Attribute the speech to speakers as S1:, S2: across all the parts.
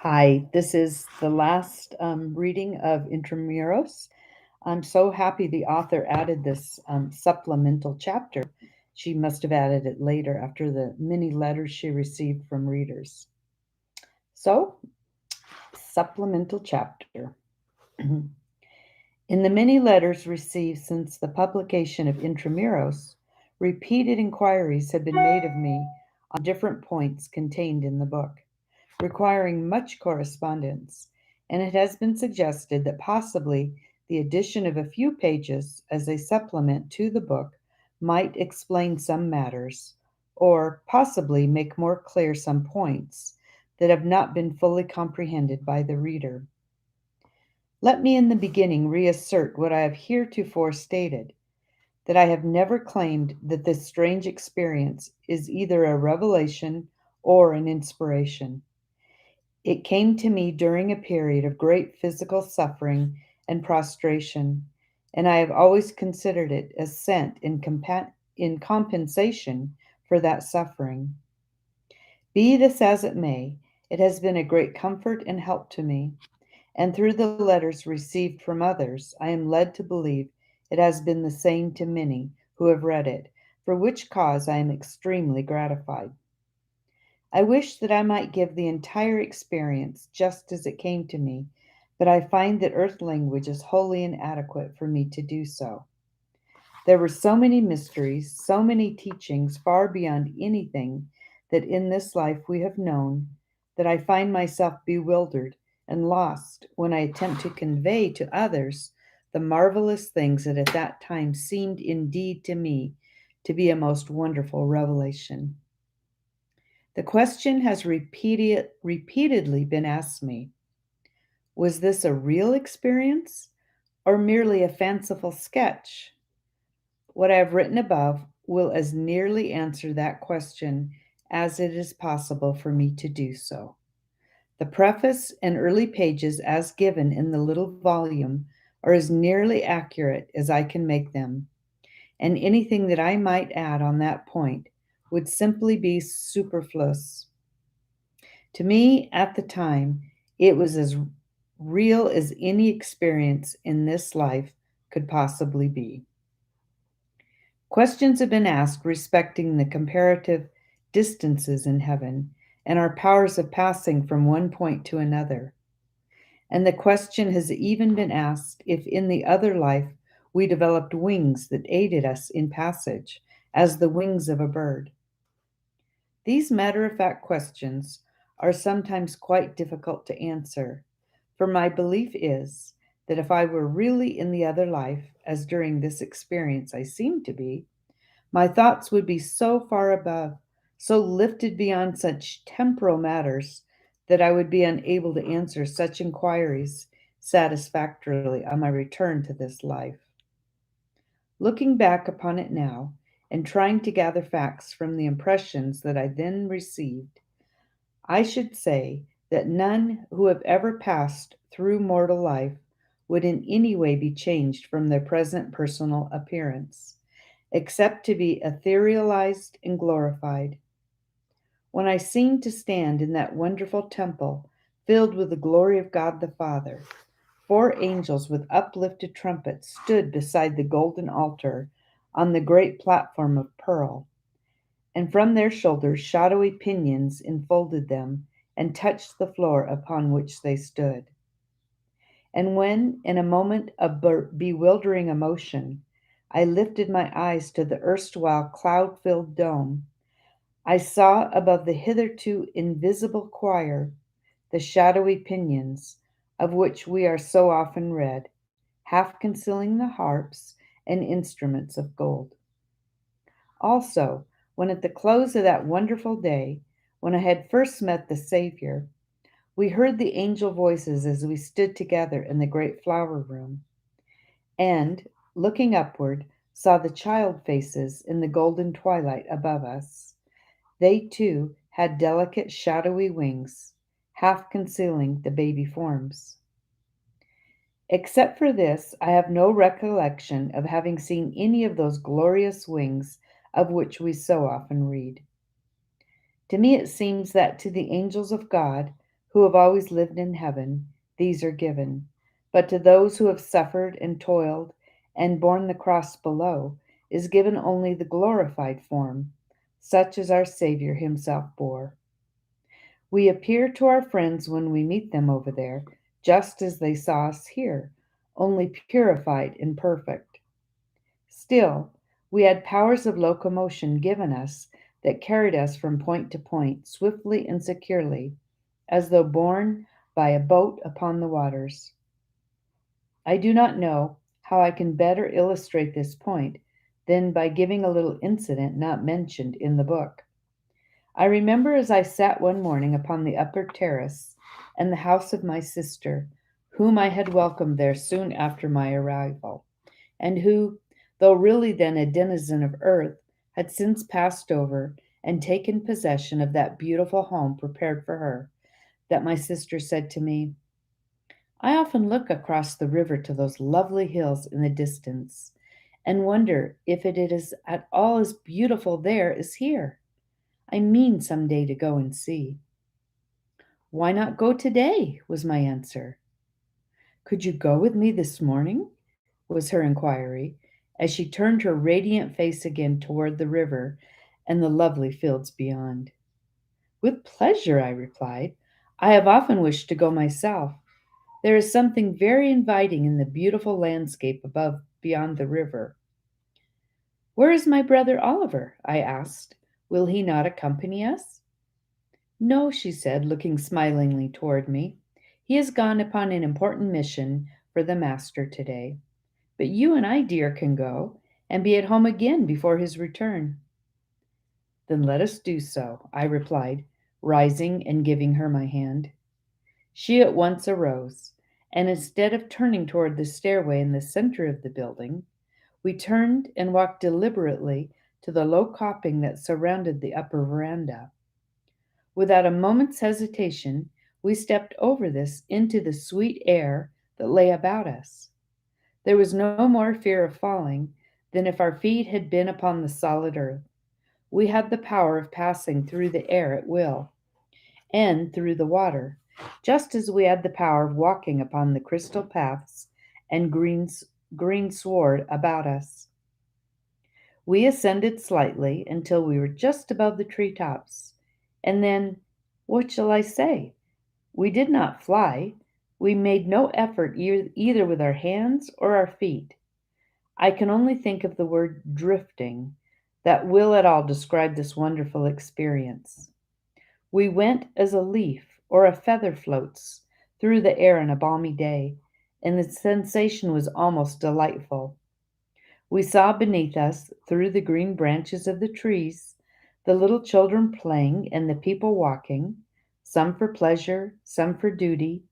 S1: Hi, this is the last reading of Intra Muros. I'm so happy the author added this supplemental chapter. She must have added it later after the many letters she received from readers. So, supplemental chapter. In the many letters received since the publication of Intra Muros, repeated inquiries have been made of me on different points contained in the book, requiring much correspondence, and it has been suggested that possibly the addition of a few pages as a supplement to the book might explain some matters, or possibly make more clear some points that have not been fully comprehended by the reader. Let me in the beginning reassert what I have heretofore stated, that I have never claimed that this strange experience is either a revelation or an inspiration. It came to me during a period of great physical suffering and prostration, and I have always considered it as sent in compensation for that suffering. Be this as it may, it has been a great comfort and help to me, and through the letters received from others, I am led to believe it has been the same to many who have read it, for which cause I am extremely gratified. I wish that I might give the entire experience just as it came to me, but I find that earth language is wholly inadequate for me to do so. There were so many mysteries, so many teachings far beyond anything that in this life we have known, that I find myself bewildered and lost when I attempt to convey to others the marvelous things that at that time seemed indeed to me to be a most wonderful revelation. The question has repeatedly been asked me: was this a real experience or merely a fanciful sketch? What I have written above will as nearly answer that question as it is possible for me to do so. The preface and early pages, as given in the little volume, are as nearly accurate as I can make them, and anything that I might add on that point would simply be superfluous. To me, at the time, it was as real as any experience in this life could possibly be. Questions have been asked respecting the comparative distances in heaven and our powers of passing from one point to another. And the question has even been asked if in the other life we developed wings that aided us in passage, as the wings of a bird. These matter of fact questions are sometimes quite difficult to answer, for my belief is that if I were really in the other life, as during this experience I seem to be, my thoughts would be so far above, so lifted beyond such temporal matters, that I would be unable to answer such inquiries satisfactorily on my return to this life. Looking back upon it now, and trying to gather facts from the impressions that I then received, I should say that none who have ever passed through mortal life would in any way be changed from their present personal appearance, except to be etherealized and glorified. When I seemed to stand in that wonderful temple filled with the glory of God the Father, four angels with uplifted trumpets stood beside the golden altar on the great platform of pearl, and from their shoulders shadowy pinions enfolded them and touched the floor upon which they stood. And when, in a moment of bewildering emotion, I lifted my eyes to the erstwhile cloud filled dome, I saw above the hitherto invisible choir the shadowy pinions of which we are so often read, half concealing the harps and instruments of gold. Also, when at the close of that wonderful day, when I had first met the Saviour, we heard the angel voices as we stood together in the great flower room, and, looking upward, saw the child faces in the golden twilight above us. They, too, had delicate shadowy wings, half concealing the baby forms. Except for this, I have no recollection of having seen any of those glorious wings of which we so often read. To me it seems that to the angels of God, who have always lived in heaven, these are given. But to those who have suffered and toiled and borne the cross below is given only the glorified form, such as our Savior himself bore. We appear to our friends when we meet them over there, just as they saw us here, only purified and perfect. Still, we had powers of locomotion given us that carried us from point to point swiftly and securely, as though borne by a boat upon the waters. I do not know how I can better illustrate this point than by giving a little incident not mentioned in the book. I remember as I sat one morning upon the upper terrace in the house of my sister, whom I had welcomed there soon after my arrival, and who, though really then a denizen of earth, had since passed over and taken possession of that beautiful home prepared for her, that my sister said to me, I often look across the river to those lovely hills in the distance, and wonder if it is at all as beautiful there as here. I mean some day to go and see. Why not go today? Was my answer. Could you go with me this morning? Was her inquiry, as she turned her radiant face again toward the river and the lovely fields beyond. With pleasure, I replied. I have often wished to go myself. There is something very inviting in the beautiful landscape above beyond the river. Where is my brother Oliver? I asked. Will he not accompany us? No, she said, looking smilingly toward me. He has gone upon an important mission for the Master today. But you and I, dear, can go and be at home again before his return. Then let us do so, I replied, rising and giving her my hand. She at once arose, and instead of turning toward the stairway in the center of the building, we turned and walked deliberately to the low coping that surrounded the upper veranda. Without a moment's hesitation, we stepped over this into the sweet air that lay about us. There was no more fear of falling than if our feet had been upon the solid earth. We had the power of passing through the air at will, and through the water, just as we had the power of walking upon the crystal paths and green sward about us. We ascended slightly until we were just above the tree tops, and then, what shall I say? We did not fly. We made no effort either with our hands or our feet. I can only think of the word drifting that will at all describe this wonderful experience. We went as a leaf or a feather floats through the air on a balmy day, and the sensation was almost delightful. We saw beneath us, through the green branches of the trees, the little children playing and the people walking, some for pleasure, some for duty.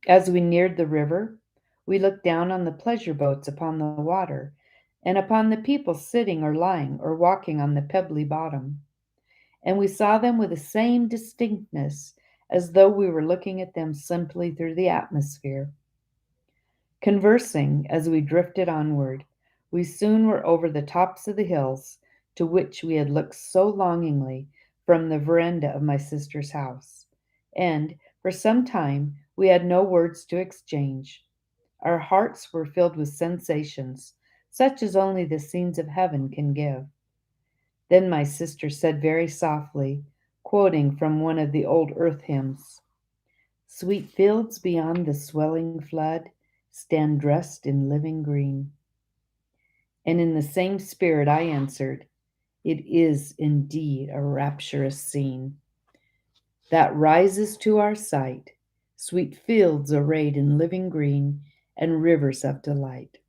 S1: As we neared the river, we looked down on the pleasure boats upon the water, and upon the people sitting or lying or walking on the pebbly bottom, and we saw them with the same distinctness as though we were looking at them simply through the atmosphere. Conversing as we drifted onward, we soon were over the tops of the hills to which we had looked so longingly from the veranda of my sister's house, and for some time we had no words to exchange. Our hearts were filled with sensations such as only the scenes of heaven can give. Then my sister said very softly, quoting from one of the old earth hymns, Sweet fields beyond the swelling flood stand dressed in living green. And in the same spirit I answered, It is indeed a rapturous scene that rises to our sight, sweet fields arrayed in living green and rivers of delight.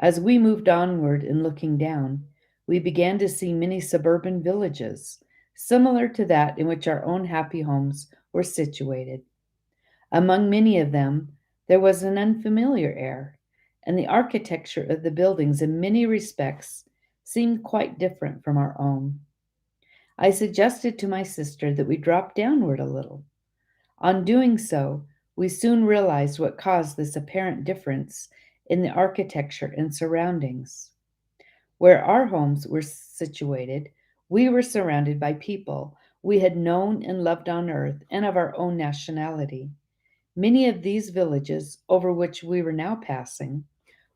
S1: As we moved onward and looking down, we began to see many suburban villages, similar to that in which our own happy homes were situated. Among many of them, there was an unfamiliar air, and the architecture of the buildings in many respects seemed quite different from our own. I suggested to my sister that we drop downward a little. On doing so, we soon realized what caused this apparent difference in the architecture and surroundings. Where our homes were situated, we were surrounded by people we had known and loved on earth and of our own nationality. Many of these villages over which we were now passing,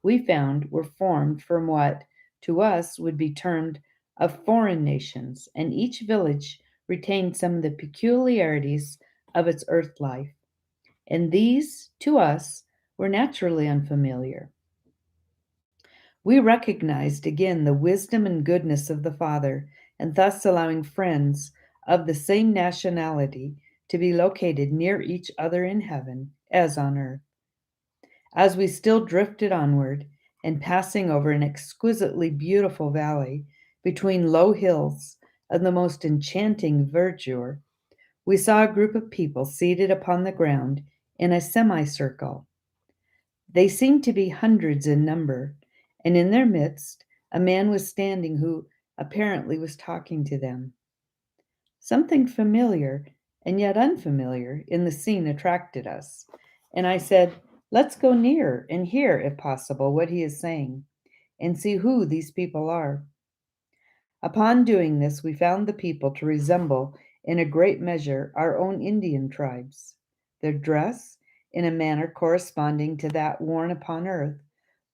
S1: we found were formed from what to us would be termed of foreign nations, and each village retained some of the peculiarities of its earth life, and these, to us, were naturally unfamiliar. We recognized again the wisdom and goodness of the Father, and thus allowing friends of the same nationality to be located near each other in heaven as on earth. As we still drifted onward, and passing over an exquisitely beautiful valley between low hills of the most enchanting verdure, we saw a group of people seated upon the ground in a semicircle. They seemed to be hundreds in number, and in their midst a man was standing who apparently was talking to them. Something familiar and yet unfamiliar in the scene attracted us, and I said, "Let's go near and hear, if possible, what he is saying, and see who these people are." Upon doing this, we found the people to resemble in a great measure our own Indian tribes. Their dress, in a manner corresponding to that worn upon earth,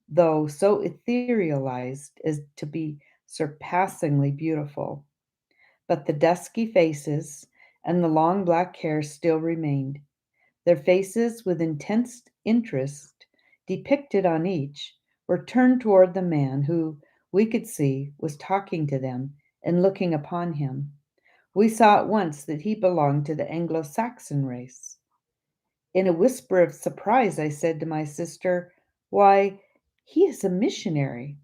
S1: though so etherealized as to be surpassingly beautiful. But the dusky faces and the long black hair still remained. Their faces, with intense interest depicted on each, were turned toward the man who, we could see, was talking to them and looking upon him. We saw at once that he belonged to the Anglo Saxon race. In a whisper of surprise, I said to my sister, "Why, he is a missionary."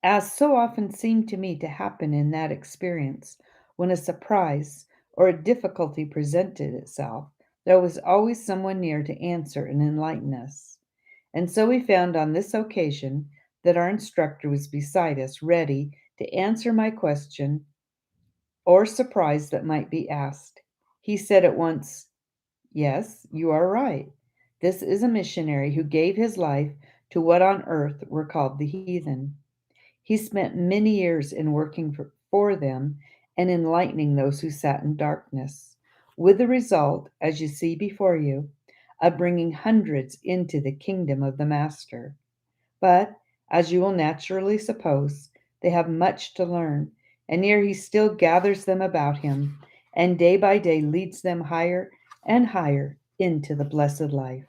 S1: As so often seemed to me to happen in that experience, when a surprise or a difficulty presented itself, there was always someone near to answer and enlighten us. And so we found on this occasion that our instructor was beside us, ready to answer my question or surprise that might be asked. He said at once, "Yes, you are right. This is a missionary who gave his life to what on earth were called the heathen. He spent many years in working for them and enlightening those who sat in darkness, with the result, as you see before you, of bringing hundreds into the kingdom of the Master. But, as you will naturally suppose, they have much to learn, and here he still gathers them about him, and day by day leads them higher and higher into the blessed life."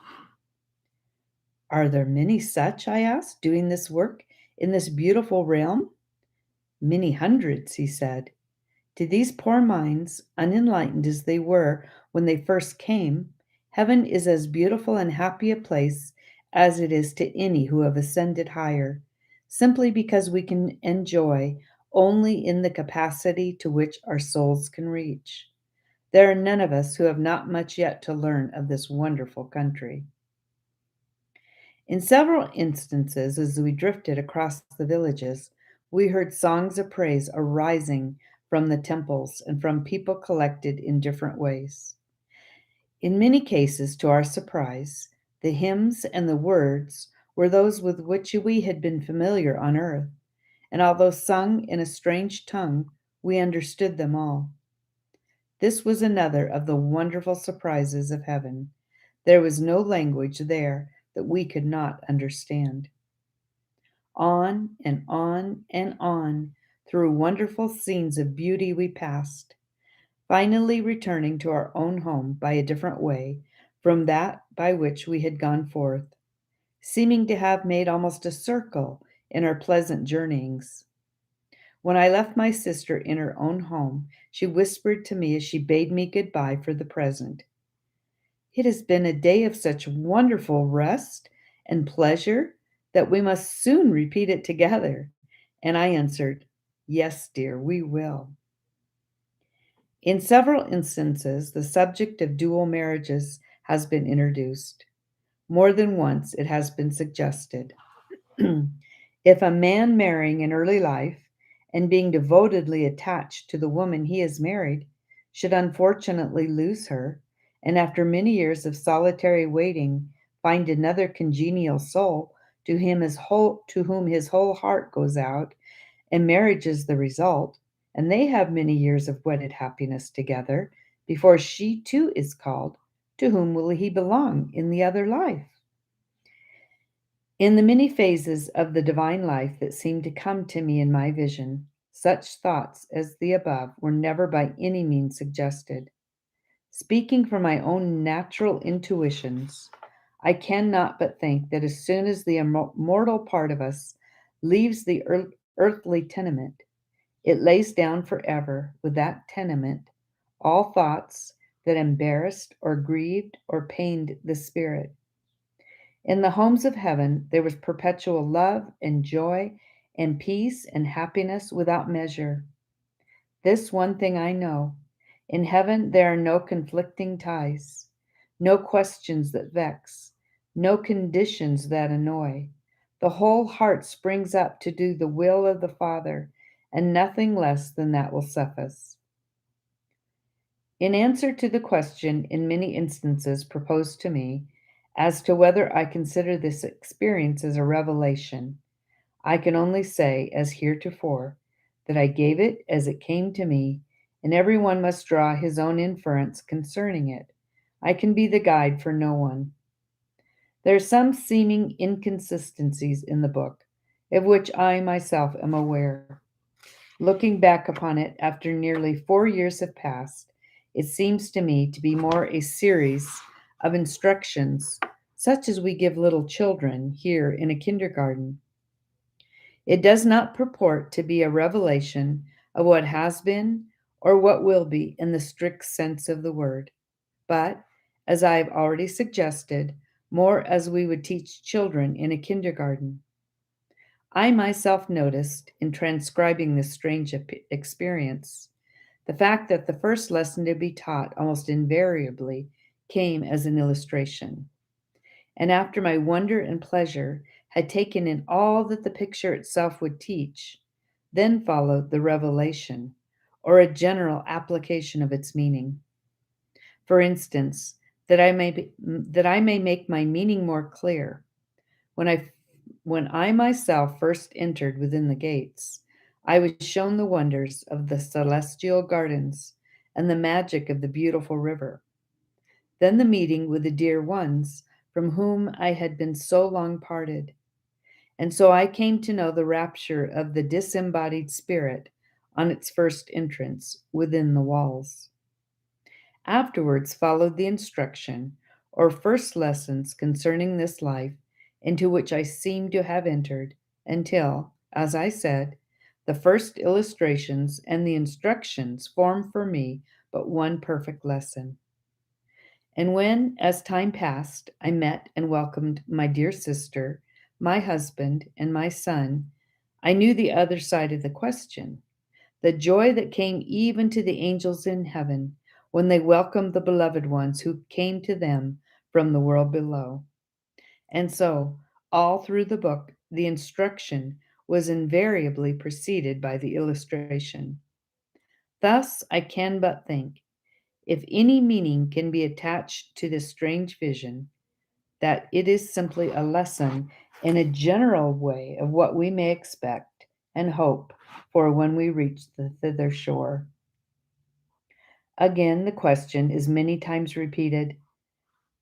S1: "Are there many such," I asked, "doing this work in this beautiful realm?" "Many hundreds," he said. "To these poor minds, unenlightened as they were when they first came, heaven is as beautiful and happy a place as it is to any who have ascended higher, simply because we can enjoy only in the capacity to which our souls can reach. There are none of us who have not much yet to learn of this wonderful country." In several instances, as we drifted across the villages, we heard songs of praise arising from the temples and from people collected in different ways. In many cases, to our surprise, the hymns and the words were those with which we had been familiar on earth, and although sung in a strange tongue, we understood them all. This was another of the wonderful surprises of heaven. There was no language there that we could not understand. On and on and on through wonderful scenes of beauty we passed, finally returning to our own home by a different way from that by which we had gone forth, seeming to have made almost a circle in our pleasant journeyings. When I left my sister in her own home, she whispered to me as she bade me good-bye for the present, "It has been a day of such wonderful rest and pleasure that we must soon repeat it together." And I answered, "Yes, dear, we will." In several instances, the subject of dual marriages has been introduced. More than once it has been suggested. If a man marrying in early life and being devotedly attached to the woman he has married should unfortunately lose her, and after many years of solitary waiting find another congenial soul to whom his whole heart goes out, and marriage is the result, and they have many years of wedded happiness together before she too is called. To whom will he belong in the other life? In the many phases of the divine life that seemed to come to me in my vision, such thoughts as the above were never by any means suggested. Speaking from my own natural intuitions, I cannot but think that as soon as the immortal part of us leaves the earthly tenement, it lays down forever with that tenement all thoughts that embarrassed or grieved or pained the spirit. In the homes of heaven there was perpetual love and joy and peace and happiness without measure. This one thing I know: in heaven there are no conflicting ties, no questions that vex, no conditions that annoy. The whole heart springs up to do the will of the Father, and nothing less than that will suffice. In answer to the question in many instances proposed to me as to whether I consider this experience as a revelation, I can only say, as heretofore, that I gave it as it came to me, and every one must draw his own inference concerning it. I can be the guide for no one. There are some seeming inconsistencies in the book, of which I myself am aware. Looking back upon it after nearly 4 years have passed, it seems to me to be more a series of instructions, such as we give little children here in a kindergarten. It does not purport to be a revelation of what has been or what will be in the strict sense of the word, but, as I have already suggested, more as we would teach children in a kindergarten. I myself noticed, in transcribing this strange experience, the fact that the first lesson to be taught almost invariably came as an illustration. And after my wonder and pleasure had taken in all that the picture itself would teach, then followed the revelation, or a general application of its meaning. For instance, that I may make my meaning more clear, when I myself first entered within the gates, I was shown the wonders of the celestial gardens and the magic of the beautiful river. Then the meeting with the dear ones from whom I had been so long parted. And so I came to know the rapture of the disembodied spirit on its first entrance within the walls. Afterwards followed the instruction, or first lessons concerning this life into which I seemed to have entered, until, as I said, the first illustrations and the instructions formed for me but one perfect lesson. And when, as time passed, I met and welcomed my dear sister, my husband, and my son, I knew the other side of the question, the joy that came even to the angels in heaven when they welcomed the beloved ones who came to them from the world below. And so, all through the book, the instruction was invariably preceded by the illustration. Thus, I can but think, if any meaning can be attached to this strange vision, that it is simply a lesson in a general way of what we may expect and hope for when we reach the thither shore. Again, the question is many times repeated: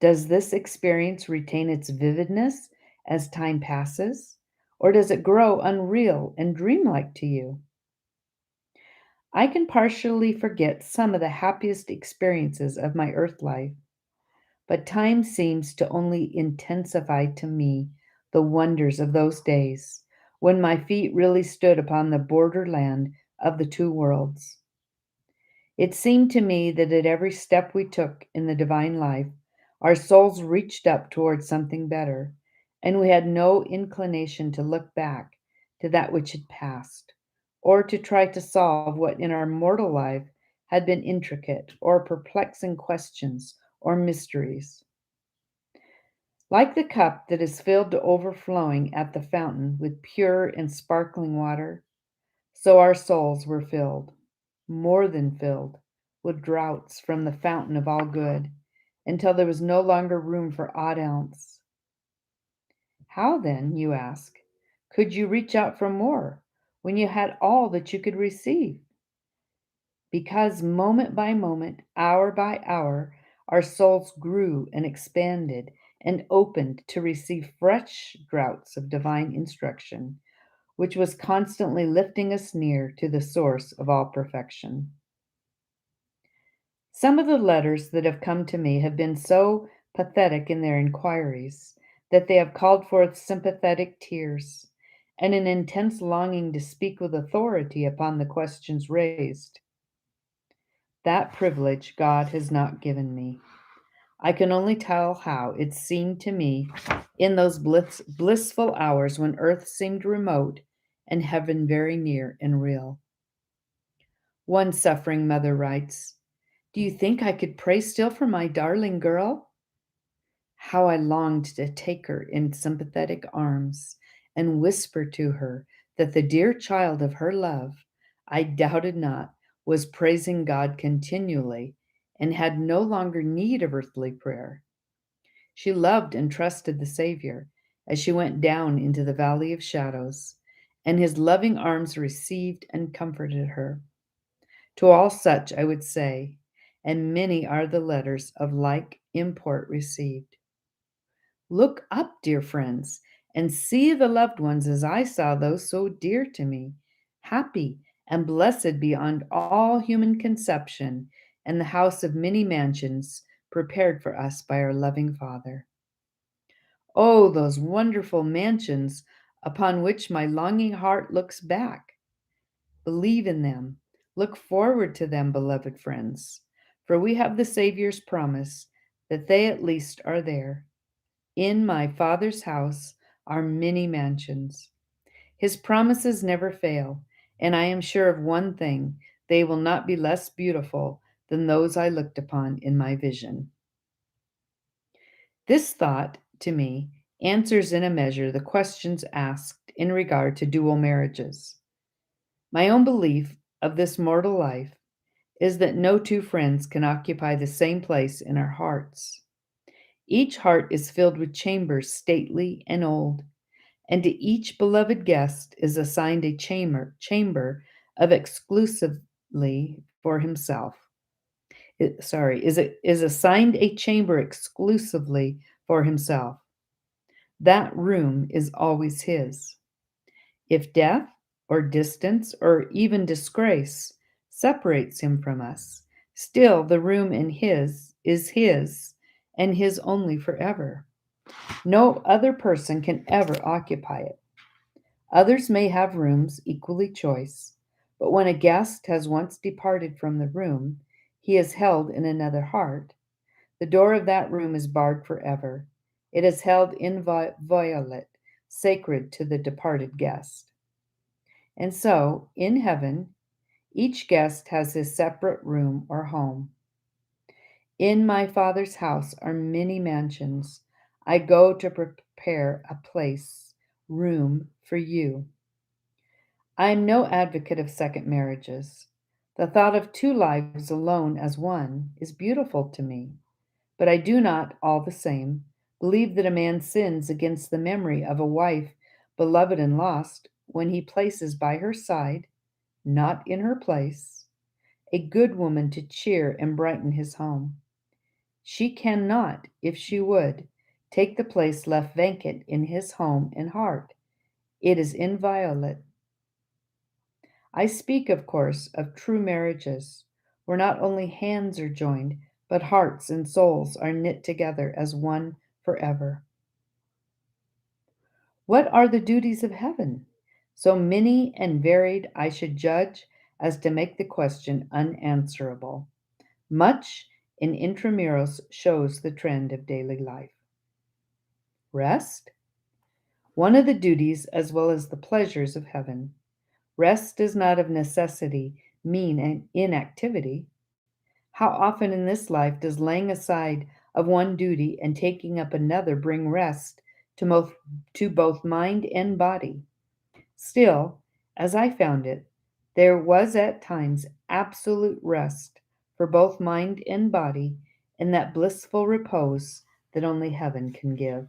S1: does this experience retain its vividness as time passes, or does it grow unreal and dreamlike to you? I can partially forget some of the happiest experiences of my earth life, but time seems to only intensify to me the wonders of those days when my feet really stood upon the borderland of the two worlds. It seemed to me that at every step we took in the divine life, our souls reached up towards something better, and we had no inclination to look back to that which had passed, or to try to solve what in our mortal life had been intricate or perplexing questions or mysteries. Like the cup that is filled to overflowing at the fountain with pure and sparkling water, so our souls were filled, more than filled, with draughts from the fountain of all good, until there was no longer room for aught else. How then, you ask, could you reach out for more when you had all that you could receive? because moment by moment, hour by hour, our souls grew and expanded and opened to receive fresh draughts of divine instruction, which was constantly lifting us near to the source of all perfection. Some of the letters that have come to me have been so pathetic in their inquiries that they have called forth sympathetic tears and an intense longing to speak with authority upon the questions raised. That privilege God has not given me. I can only tell how it seemed to me in those blissful hours when earth seemed remote and heaven very near and real. One suffering mother writes, "Do you think I could pray still for my darling girl?" How I longed to take her in sympathetic arms and whisper to her that the dear child of her love, I doubted not, was praising God continually and had no longer need of earthly prayer. She loved and trusted the Savior as she went down into the valley of shadows, and his loving arms received and comforted her. To all such I would say, and many are the letters of like import received, look up, dear friends, and see the loved ones as I saw those so dear to me, happy and blessed beyond all human conception, in the house of many mansions prepared for us by our loving Father. Oh, those wonderful mansions upon which my longing heart looks back! Believe in them. Look forward to them, beloved friends, for we have the Saviour's promise that they at least are there. In my Father's house are many mansions. His promises never fail, and I am sure of one thing, they will not be less beautiful than those I looked upon in my vision. This thought, to me, answers in a measure the questions asked in regard to dual marriages. My own belief of this mortal life is that no two friends can occupy the same place in our hearts. Each heart is filled with chambers stately and old, and to each beloved guest is assigned a chamber of exclusively for himself. Is assigned a chamber exclusively for himself. That room is always his. If death or distance or even disgrace separates him from us, still the room in his is his and his only forever. No other person can ever occupy it. Others may have rooms equally choice, but when a guest has once departed from the room he is held in another heart, the door of that room is barred forever. It is held inviolate, sacred to the departed guest. And so, in heaven, each guest has his separate room or home. In my Father's house are many mansions. I go to prepare a place, room for you. I am no advocate of second marriages. The thought of two lives alone as one is beautiful to me, but I do not, all the same, believe that a man sins against the memory of a wife beloved and lost when he places by her side, not in her place, a good woman to cheer and brighten his home. She cannot, if she would, take the place left vacant in his home and heart. It is inviolate. I speak, of course, of true marriages, where not only hands are joined, but hearts and souls are knit together as one forever. What are the duties of heaven? So many and varied, I should judge, as to make the question unanswerable. Much in Intra Muros shows the trend of daily life. Rest? One of the duties as well as the pleasures of heaven. Rest does not of necessity mean an inactivity. How often in this life does laying aside of one duty and taking up another bring rest to both mind and body? Still, as I found it, there was at times absolute rest for both mind and body in that blissful repose that only heaven can give.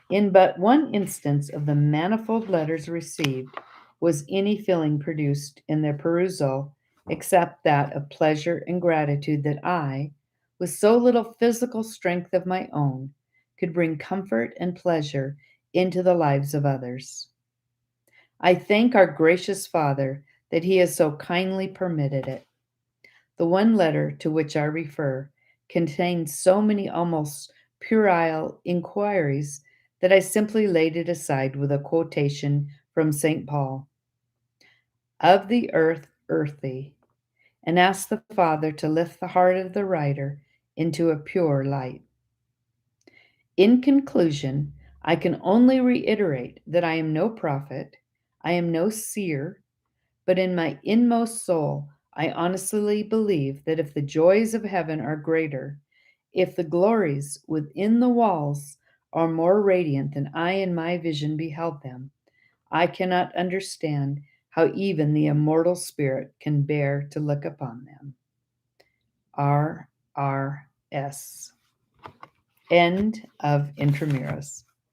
S1: In but one instance of the manifold letters received was any feeling produced in their perusal except that of pleasure and gratitude that I, with so little physical strength of my own, could bring comfort and pleasure into the lives of others. I thank our gracious Father that He has so kindly permitted it. The one letter to which I refer contains so many almost puerile inquiries that I simply laid it aside with a quotation from St. Paul: "Of the earth, earthy," and asked the Father to lift the heart of the writer into a pure light. In conclusion, I can only reiterate that I am no prophet, I am no seer, but in my inmost soul, I honestly believe that if the joys of heaven are greater, if the glories within the walls are more radiant than I in my vision beheld them, I cannot understand how even the immortal spirit can bear to look upon them. R.R.S. End of Intra Muros.